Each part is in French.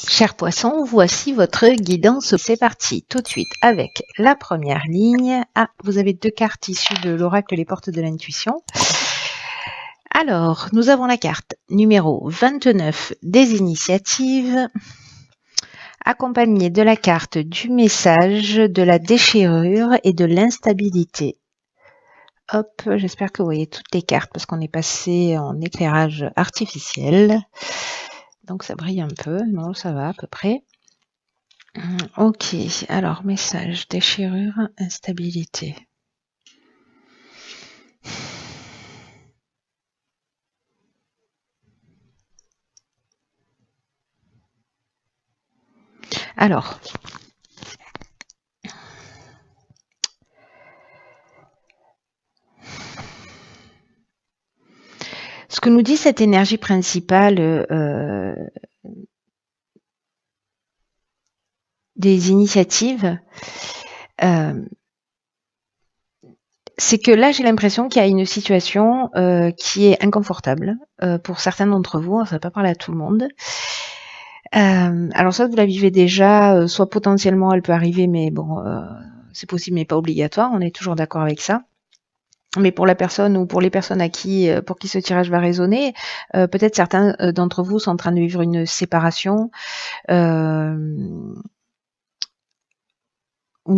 Chers poissons, voici votre guidance. C'est parti tout de suite avec la première ligne. Ah, vous avez deux cartes issues de l'oracle Les Portes de l'Intuition. Alors, nous avons la carte numéro 29 des initiatives, accompagnée de la carte du message, de la déchirure et de l'instabilité. Hop, j'espère que vous voyez toutes les cartes parce qu'on est passé en éclairage artificiel. Donc ça brille un peu, non, ça va à peu près. Ok, alors message, déchirure, instabilité. Alors, ce que nous dit cette énergie principale des initiatives, c'est que là, j'ai l'impression qu'il y a une situation qui est inconfortable pour certains d'entre vous. Ça ne va pas parler à tout le monde. Alors, soit vous la vivez déjà, soit potentiellement elle peut arriver, mais bon, c'est possible, mais pas obligatoire. On est toujours d'accord avec ça. Mais pour la personne ou pour les personnes à qui, pour qui ce tirage va résonner, peut-être certains d'entre vous sont en train de vivre une séparation, voilà, où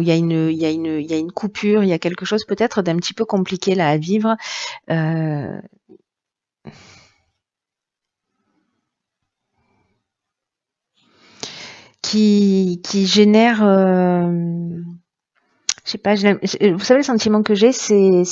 il y a une coupure, il y a quelque chose peut-être d'un petit peu compliqué là à vivre. Qui génère, je sais pas, vous savez le sentiment que j'ai, c'est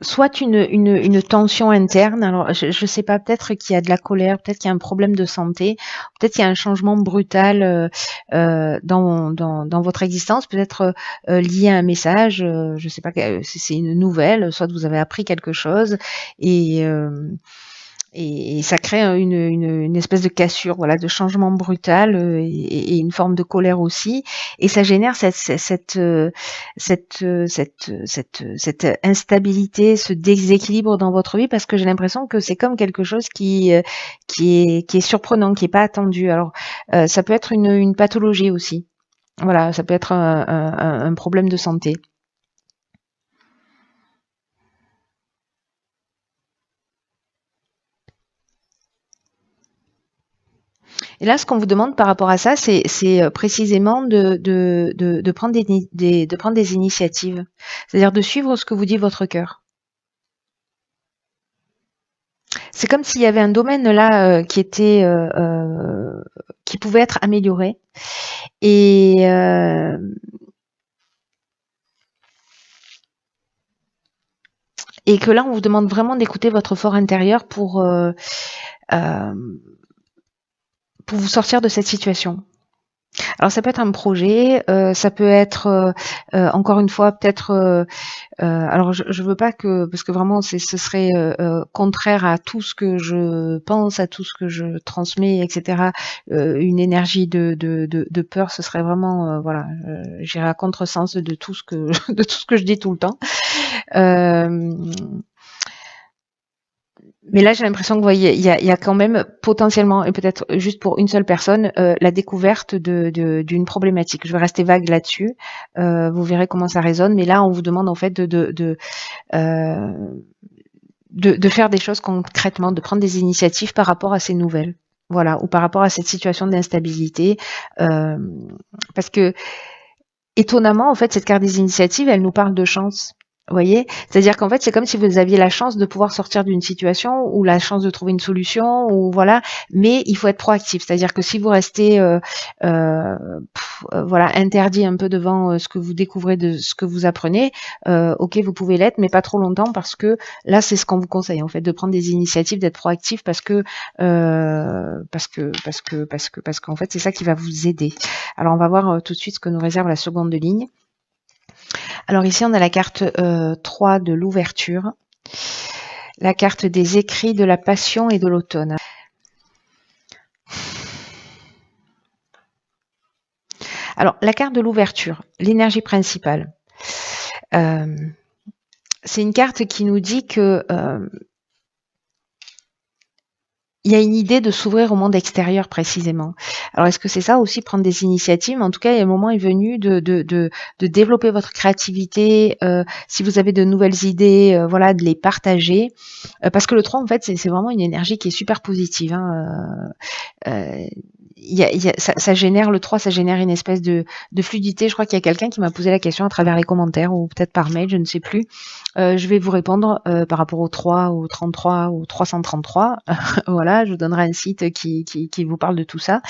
soit une tension interne. Alors, je sais pas, peut-être qu'il y a de la colère, peut-être qu'il y a un problème de santé, peut-être qu'il y a un changement brutal dans votre existence, peut-être lié à un message. Je sais pas, c'est une nouvelle, soit vous avez appris quelque chose et ça crée une espèce de cassure, voilà, de changement brutal et une forme de colère aussi. Et ça génère cette instabilité, ce déséquilibre dans votre vie parce que j'ai l'impression que c'est comme quelque chose qui est surprenant, qui est pas attendu. Alors ça peut être une pathologie aussi. Voilà, ça peut être un problème de santé. Et là, ce qu'on vous demande par rapport à ça, c'est précisément de prendre de prendre des initiatives. C'est-à-dire de suivre ce que vous dit votre cœur. C'est comme s'il y avait un domaine là qui pouvait être amélioré. Et que là, on vous demande vraiment d'écouter votre fort intérieur pour vous sortir de cette situation. Alors ça peut être un projet, ça peut être encore une fois peut-être alors je veux pas que parce que vraiment ce serait contraire à tout ce que je pense, à tout ce que je transmets, etc. Une énergie de peur, ce serait vraiment voilà, j'irais à contresens de tout ce que de tout ce que je dis tout le temps. Mais là, j'ai l'impression que vous voyez, il y a quand même potentiellement, et peut-être juste pour une seule personne, la découverte d'une problématique. Je vais rester vague là-dessus. Vous verrez comment ça résonne. Mais là, on vous demande en fait de faire des choses concrètement, de prendre des initiatives par rapport à ces nouvelles. Voilà, ou par rapport à cette situation d'instabilité. Parce que, étonnamment, en fait, cette carte des initiatives, elle nous parle de chance. Vous voyez? C'est-à-dire qu'en fait, c'est comme si vous aviez la chance de pouvoir sortir d'une situation ou la chance de trouver une solution ou voilà, mais il faut être proactif. C'est-à-dire que si vous restez voilà, interdit un peu devant ce que vous découvrez de ce que vous apprenez, OK, vous pouvez l'être, mais pas trop longtemps parce que là, c'est ce qu'on vous conseille en fait, de prendre des initiatives, d'être proactif parce qu'en fait, c'est ça qui va vous aider. Alors, on va voir tout de suite ce que nous réserve la seconde ligne. Alors ici, on a la carte 3 de l'ouverture, la carte des écrits, de la passion et de l'automne. Alors, la carte de l'ouverture, l'énergie principale, c'est une carte qui nous dit que il y a une idée de s'ouvrir au monde extérieur précisément. Alors est-ce que c'est ça aussi, prendre des initiatives? En tout cas, il y a un moment est venu de développer votre créativité, si vous avez de nouvelles idées, voilà, de les partager. Parce que le 3, en fait, c'est vraiment une énergie qui est super positive, hein. Euh, ça génère, le 3, ça génère une espèce de fluidité. Je crois qu'il y a quelqu'un qui m'a posé la question à travers les commentaires ou peut-être par mail, je ne sais plus. Je vais vous répondre par rapport au 3, au 33, au 333. Voilà, je vous donnerai un site qui vous parle de tout ça.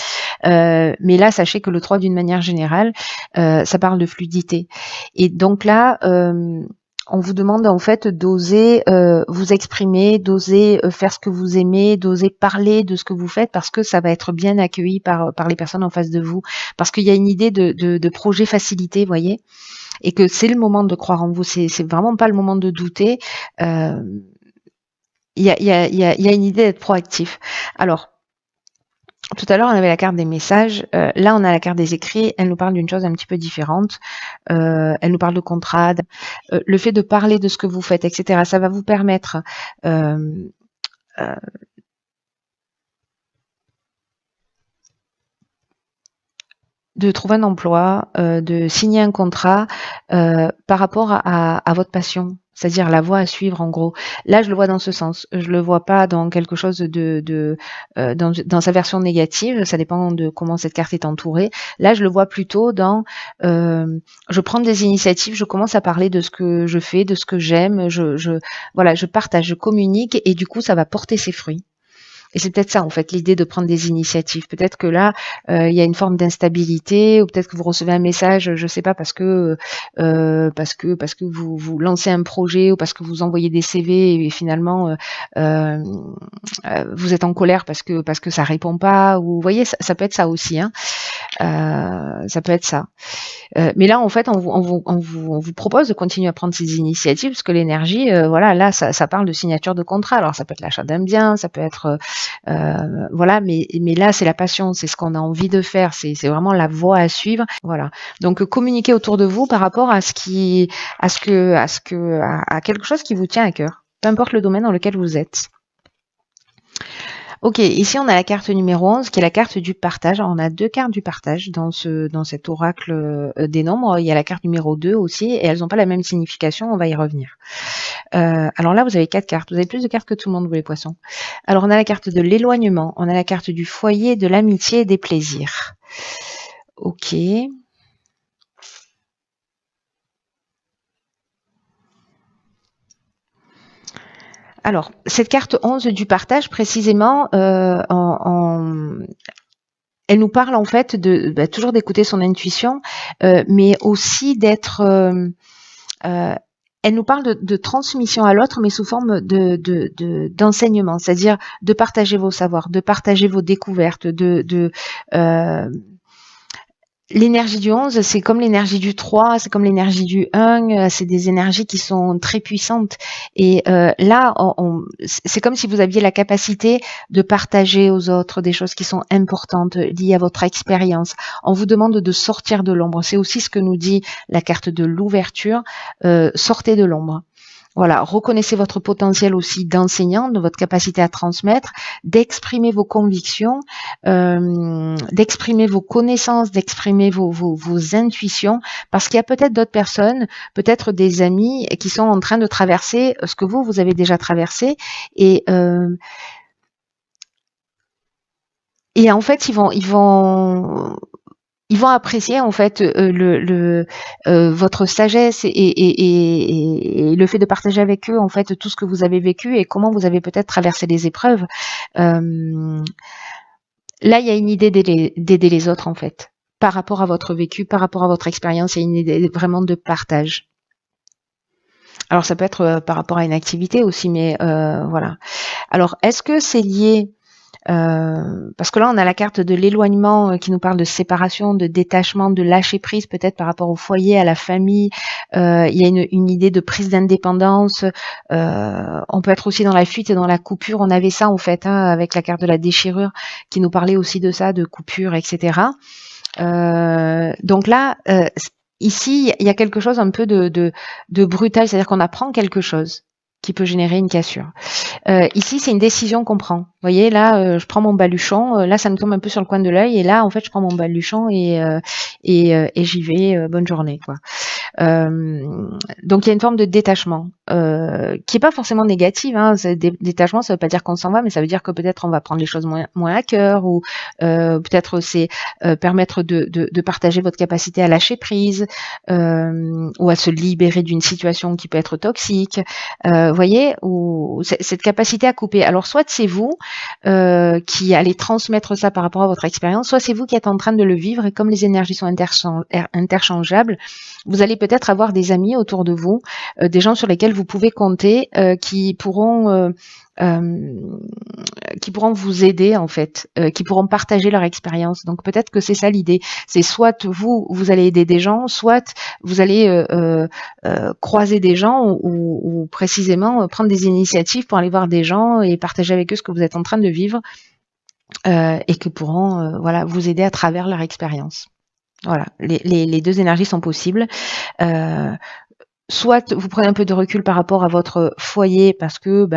Mais là, sachez que le 3, d'une manière générale, ça parle de fluidité. Et donc là, on vous demande en fait d'oser vous exprimer, d'oser faire ce que vous aimez, d'oser parler de ce que vous faites, parce que ça va être bien accueilli par les personnes en face de vous. Parce qu'il y a une idée de projet facilité, vous voyez, et que c'est le moment de croire en vous. C'est vraiment pas le moment de douter. Il y a une idée d'être proactif. Alors, tout à l'heure, on avait la carte des messages. Là, on a la carte des écrits. Elle nous parle d'une chose un petit peu différente. Elle nous parle de contrat. Le fait de parler de ce que vous faites, etc., ça va vous permettre de trouver un emploi, de signer un contrat par rapport à votre passion, c'est-à-dire la voie à suivre en gros. Là, je le vois dans ce sens. Je le vois pas dans quelque chose dans sa version négative. Ça dépend de comment cette carte est entourée. Là, je le vois plutôt dans je prends des initiatives, je commence à parler de ce que je fais, de ce que j'aime. Voilà, je partage, je communique et du coup, ça va porter ses fruits. Et c'est peut-être ça, en fait, l'idée de prendre des initiatives. Peut-être que là, il y a une forme d'instabilité, ou peut-être que vous recevez un message, je sais pas, parce que vous lancez un projet, ou parce que vous envoyez des CV et finalement euh, vous êtes en colère parce que ça répond pas. Ou vous voyez, ça peut être ça aussi, hein. Ça peut être ça. Mais là, en fait, on vous propose de continuer à prendre ces initiatives parce que l'énergie, voilà, là, ça parle de signature de contrat. Alors, ça peut être l'achat d'un bien, ça peut être, voilà, mais là, c'est la passion, c'est ce qu'on a envie de faire, c'est vraiment la voie à suivre. Voilà. Donc, communiquez autour de vous par rapport à à quelque chose qui vous tient à cœur, peu importe le domaine dans lequel vous êtes. Ok, ici on a la carte numéro 11 qui est la carte du partage. Alors, on a deux cartes du partage dans cet oracle des nombres. Il y a la carte numéro 2 aussi et elles n'ont pas la même signification, on va y revenir. Alors là, vous avez 4 cartes. Vous avez plus de cartes que tout le monde, vous les poissons. Alors on a la carte de l'éloignement, on a la carte du foyer, de l'amitié et des plaisirs. Ok. Alors, cette carte 11 du partage, précisément, elle nous parle en fait de toujours d'écouter son intuition, mais aussi d'être... elle nous parle de transmission à l'autre, mais sous forme d'enseignement, c'est-à-dire de partager vos savoirs, de partager vos découvertes, l'énergie du 11, c'est comme l'énergie du 3, c'est comme l'énergie du 1, c'est des énergies qui sont très puissantes. Et là, c'est comme si vous aviez la capacité de partager aux autres des choses qui sont importantes liées à votre expérience. On vous demande de sortir de l'ombre. C'est aussi ce que nous dit la carte de l'ouverture. Sortez de l'ombre. Voilà, reconnaissez votre potentiel aussi d'enseignant, de votre capacité à transmettre, d'exprimer vos convictions, d'exprimer vos connaissances, d'exprimer vos intuitions, parce qu'il y a peut-être d'autres personnes, peut-être des amis qui sont en train de traverser ce que vous avez déjà traversé, et en fait, ils vont apprécier en fait votre sagesse et le fait de partager avec eux en fait tout ce que vous avez vécu et comment vous avez peut-être traversé les épreuves. Là, il y a une idée d'aider les autres en fait, par rapport à votre vécu, par rapport à votre expérience. Il y a une idée vraiment de partage. Alors ça peut être par rapport à une activité aussi, mais voilà. Alors est-ce que c'est lié parce que là, on a la carte de l'éloignement qui nous parle de séparation, de détachement, de lâcher prise, peut-être par rapport au foyer, à la famille. Il y a une idée de prise d'indépendance. On peut être aussi dans la fuite et dans la coupure. On avait ça en fait, hein, avec la carte de la déchirure qui nous parlait aussi de ça, de coupure, etc. Donc là, ici, il y a quelque chose un peu de brutal, c'est-à-dire qu'on apprend quelque chose. qui peut générer une cassure. Ici, c'est une décision qu'on prend. Vous voyez, là, je prends mon baluchon. Là, ça me tombe un peu sur le coin de l'œil. Et là, en fait, je prends mon baluchon et j'y vais. Bonne journée, quoi. Donc, il y a une forme de détachement qui est pas forcément négative. Hein. Détachement, ça veut pas dire qu'on s'en va, mais ça veut dire que peut-être on va prendre les choses moins à cœur, ou peut-être c'est permettre de partager votre capacité à lâcher prise, ou à se libérer d'une situation qui peut être toxique. Voyez, ou cette capacité à couper. Alors, soit c'est vous qui allez transmettre ça par rapport à votre expérience, soit c'est vous qui êtes en train de le vivre, et comme les énergies sont interchangeables, vous allez peut-être avoir des amis autour de vous, des gens sur lesquels vous pouvez compter, qui pourront vous aider, en fait, qui pourront partager leur expérience. Donc peut-être que c'est ça l'idée. C'est soit vous allez aider des gens, soit vous allez croiser des gens, ou précisément prendre des initiatives pour aller voir des gens et partager avec eux ce que vous êtes en train de vivre, et que pourront voilà, vous aider à travers leur expérience. Voilà, les deux énergies sont possibles. Soit vous prenez un peu de recul par rapport à votre foyer, parce que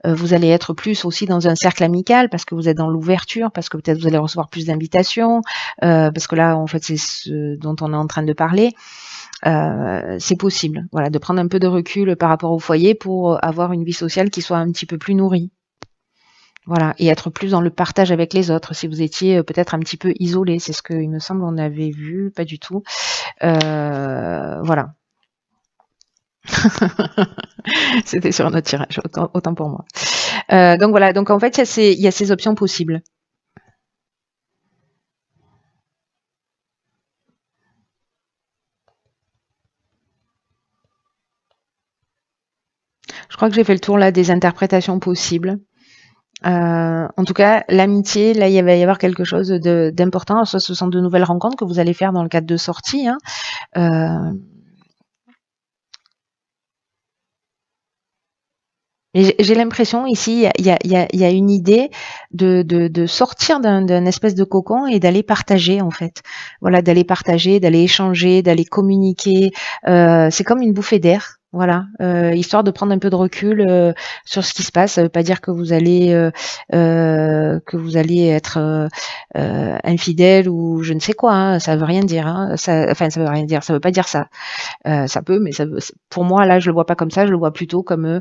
vous allez être plus aussi dans un cercle amical, parce que vous êtes dans l'ouverture, parce que peut-être vous allez recevoir plus d'invitations, parce que là, en fait, c'est ce dont on est en train de parler. C'est possible, voilà, de prendre un peu de recul par rapport au foyer pour avoir une vie sociale qui soit un petit peu plus nourrie. Voilà, et être plus dans le partage avec les autres. Si vous étiez peut-être un petit peu isolé, c'est ce que il me semble on avait vu, pas du tout. Voilà. C'était sur un autre tirage, autant pour moi. Donc voilà, donc en fait, il y a ces options possibles. Je crois que j'ai fait le tour là des interprétations possibles. En tout cas, l'amitié, là, il va y avoir quelque chose d'important. Soit ce sont de nouvelles rencontres que vous allez faire dans le cadre de sorties. Hein. J'ai l'impression ici, il y a une idée de sortir d'un espèce de cocon et d'aller partager, en fait. Voilà, d'aller partager, d'aller échanger, d'aller communiquer. C'est comme une bouffée d'air. Voilà, histoire de prendre un peu de recul sur ce qui se passe. Ça veut pas dire que vous allez être infidèle ou je ne sais quoi. Hein. Ça veut rien dire. Hein. Ça veut rien dire. Ça veut pas dire ça. Ça peut, mais pour moi là, je le vois pas comme ça. Je le vois plutôt comme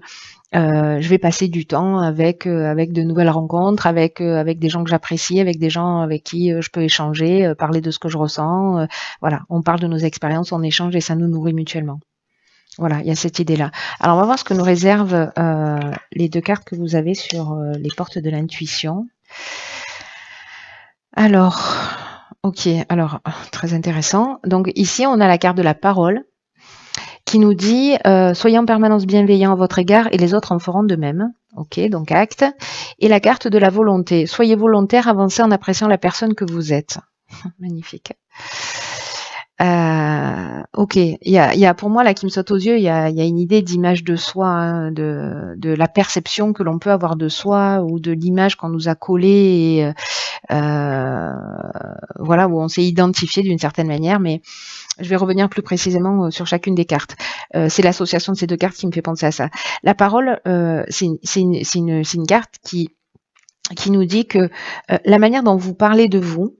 je vais passer du temps avec de nouvelles rencontres, avec des gens que j'apprécie, avec des gens avec qui je peux échanger, parler de ce que je ressens. Voilà, on parle de nos expériences, on échange et ça nous nourrit mutuellement. Voilà, il y a cette idée-là. Alors, on va voir ce que nous réservent les deux cartes que vous avez sur les portes de l'intuition. Alors, ok, alors, très intéressant. Donc ici, on a la carte de la parole qui nous dit soyez en permanence bienveillant à votre égard et les autres en feront de même. Ok, donc acte. Et la carte de la volonté. Soyez volontaire, avancez en appréciant la personne que vous êtes. Magnifique. Ok, il y a pour moi là qui me saute aux yeux, il y a une idée d'image de soi, hein, de la perception que l'on peut avoir de soi ou de l'image qu'on nous a collée, et voilà, où on s'est identifié d'une certaine manière, mais je vais revenir plus précisément sur chacune des cartes. C'est l'association de ces deux cartes qui me fait penser à ça. La parole, c'est une carte qui nous dit que la manière dont vous parlez de vous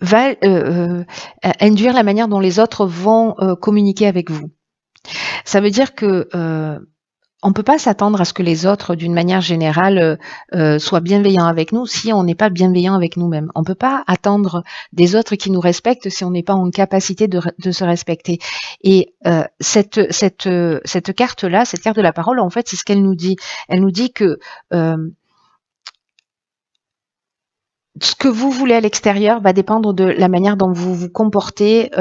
va induire la manière dont les autres vont communiquer avec vous. Ça veut dire que on peut pas s'attendre à ce que les autres, d'une manière générale, soient bienveillants avec nous si on n'est pas bienveillant avec nous-mêmes. On peut pas attendre des autres qui nous respectent si on n'est pas en capacité de se respecter. Et cette carte-là, cette carte de la parole, en fait, c'est ce qu'elle nous dit. Elle nous dit que ce que vous voulez à l'extérieur va dépendre de la manière dont vous vous comportez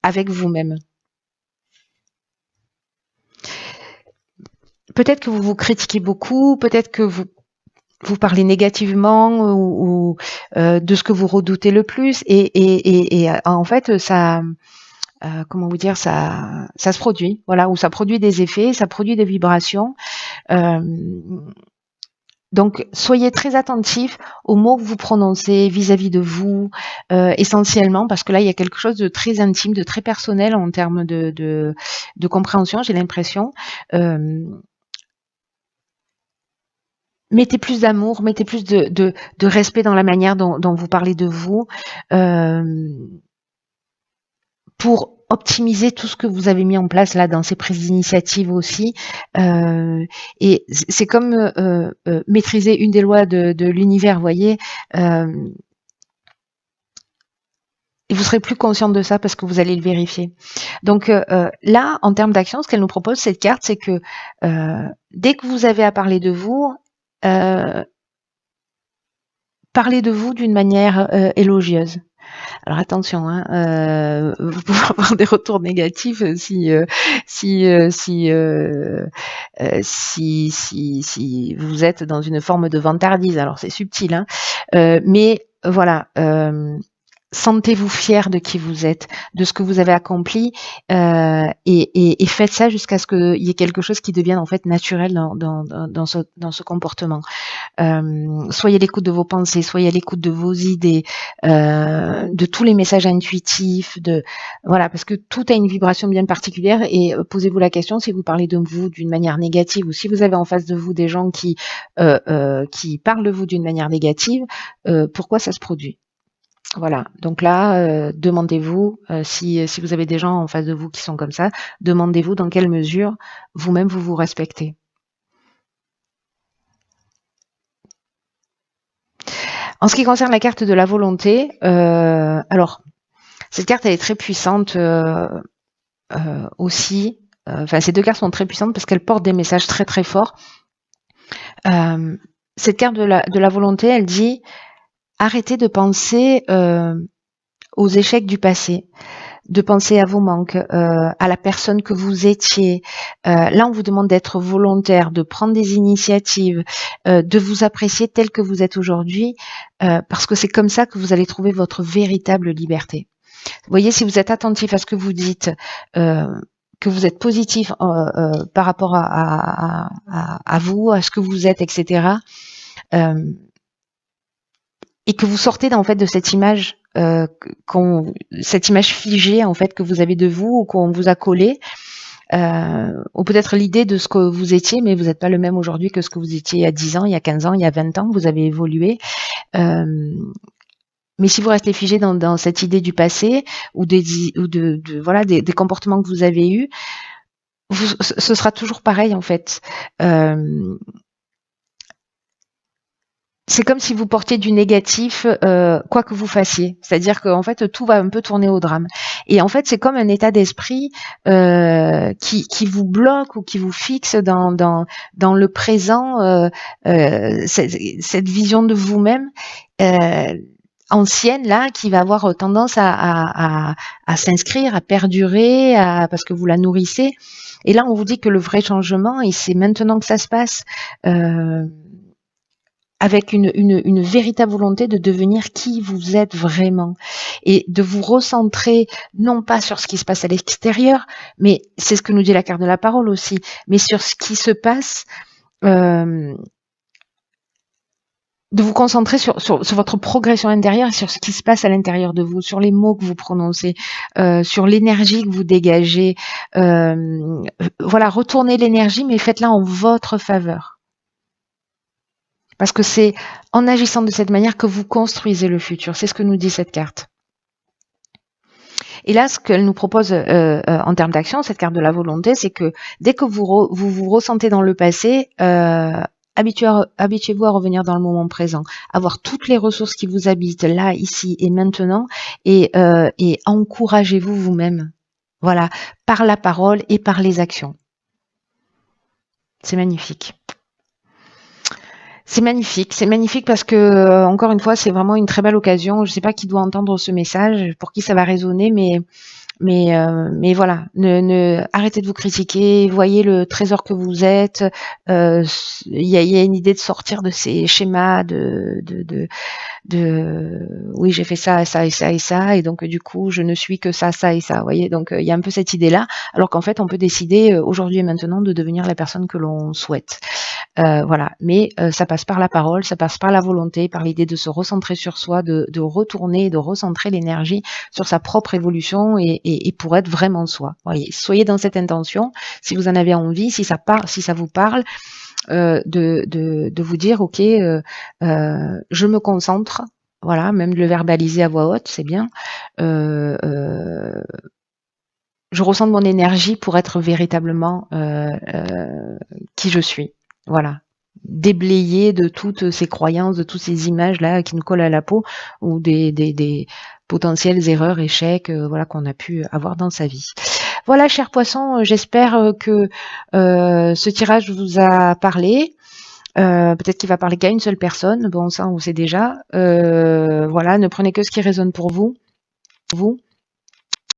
avec vous-même. Peut-être que vous vous critiquez beaucoup, peut-être que vous parlez négativement ou de ce que vous redoutez le plus, et en fait ça comment vous dire, ça se produit, voilà, ou ça produit des effets, ça produit des vibrations. Donc, soyez très attentifs aux mots que vous prononcez vis-à-vis de vous, essentiellement, parce que là, il y a quelque chose de très intime, de très personnel en termes de compréhension, j'ai l'impression. Mettez plus d'amour, mettez plus de respect dans la manière dont vous parlez de vous, pour optimiser tout ce que vous avez mis en place là dans ces prises d'initiative aussi. Et c'est comme maîtriser une des lois de l'univers, vous voyez. Et vous serez plus consciente de ça parce que vous allez le vérifier. Donc là, en termes d'action, ce qu'elle nous propose, cette carte, c'est que dès que vous avez à parler de vous, parlez de vous d'une manière élogieuse. Alors attention, hein, vous pouvez avoir des retours négatifs si vous êtes dans une forme de vantardise. Alors c'est subtil, hein, mais voilà. Sentez-vous fier de qui vous êtes, de ce que vous avez accompli, et faites ça jusqu'à ce qu'il y ait quelque chose qui devienne en fait naturel dans ce comportement. Soyez à l'écoute de vos pensées, soyez à l'écoute de vos idées, de tous les messages intuitifs, voilà, parce que tout a une vibration bien particulière. Et posez-vous la question, si vous parlez de vous d'une manière négative, ou si vous avez en face de vous des gens qui parlent de vous d'une manière négative, pourquoi ça se produit? Voilà, donc là, demandez-vous, si vous avez des gens en face de vous qui sont comme ça, demandez-vous dans quelle mesure vous-même vous respectez. En ce qui concerne la carte de la volonté, alors cette carte elle est très puissante aussi. Enfin, ces deux cartes sont très puissantes parce qu'elles portent des messages très très forts. Cette carte de la volonté, elle dit arrêtez de penser aux échecs du passé, de penser à vos manques, à la personne que vous étiez. Là, on vous demande d'être volontaire, de prendre des initiatives, de vous apprécier tel que vous êtes aujourd'hui, parce que c'est comme ça que vous allez trouver votre véritable liberté. Vous voyez, si vous êtes attentif à ce que vous dites, que vous êtes positif par rapport à vous, à ce que vous êtes, etc., et que vous sortez en fait de cette image, cette image figée en fait que vous avez de vous ou qu'on vous a collé, ou peut-être l'idée de ce que vous étiez, mais vous n'êtes pas le même aujourd'hui que ce que vous étiez il y a 10 ans, il y a 15 ans, il y a 20 ans, vous avez évolué. Mais si vous restez figé dans cette idée du passé ou voilà des comportements que vous avez eus, ce sera toujours pareil en fait. C'est comme si vous portiez du négatif, quoi que vous fassiez. C'est-à-dire qu'en fait, tout va un peu tourner au drame. Et en fait, c'est comme un état d'esprit qui vous bloque ou qui vous fixe dans le présent, cette vision de vous-même ancienne là, qui va avoir tendance à s'inscrire, à perdurer, parce que vous la nourrissez. Et là, on vous dit que le vrai changement, et c'est maintenant que ça se passe. Avec une véritable volonté de devenir qui vous êtes vraiment et de vous recentrer non pas sur ce qui se passe à l'extérieur, mais c'est ce que nous dit la carte de la parole aussi, mais sur ce qui se passe, de vous concentrer sur votre progression intérieure, sur ce qui se passe à l'intérieur de vous, sur les mots que vous prononcez, sur l'énergie que vous dégagez. Voilà, retournez l'énergie, mais faites-la en votre faveur. Parce que c'est en agissant de cette manière que vous construisez le futur. C'est ce que nous dit cette carte. Et là, ce qu'elle nous propose en termes d'action, cette carte de la volonté, c'est que dès que vous ressentez dans le passé, habituez-vous à revenir dans le moment présent, avoir toutes les ressources qui vous habitent là, ici et maintenant, et encouragez-vous vous-même. Voilà, par la parole et par les actions. C'est magnifique. C'est magnifique parce que encore une fois, c'est vraiment une très belle occasion. Je ne sais pas qui doit entendre ce message, pour qui ça va résonner, mais voilà, arrêtez de vous critiquer, voyez le trésor que vous êtes. Il y a une idée de sortir de ces schémas oui, j'ai fait ça, ça et ça et ça, et donc du coup je ne suis que ça, ça et ça. Vous voyez, donc il y a un peu cette idée là, alors qu'en fait on peut décider aujourd'hui et maintenant de devenir la personne que l'on souhaite. Voilà. Mais ça passe par la parole, ça passe par la volonté, par l'idée de se recentrer sur soi, de retourner, de recentrer l'énergie sur sa propre évolution et pour être vraiment soi. Voyez, soyez dans cette intention. Si vous en avez envie, si ça vous parle, de vous dire, ok, je me concentre. Voilà, même de le verbaliser à voix haute, c'est bien. Je ressens mon énergie pour être véritablement qui je suis. Voilà. Déblayer de toutes ces croyances, de toutes ces images-là qui nous collent à la peau ou des potentielles erreurs, échecs voilà, qu'on a pu avoir dans sa vie. Voilà, chers poissons, j'espère que ce tirage vous a parlé. Peut-être qu'il va parler qu'à une seule personne. Bon, ça, on sait déjà. Voilà, ne prenez que ce qui résonne pour vous.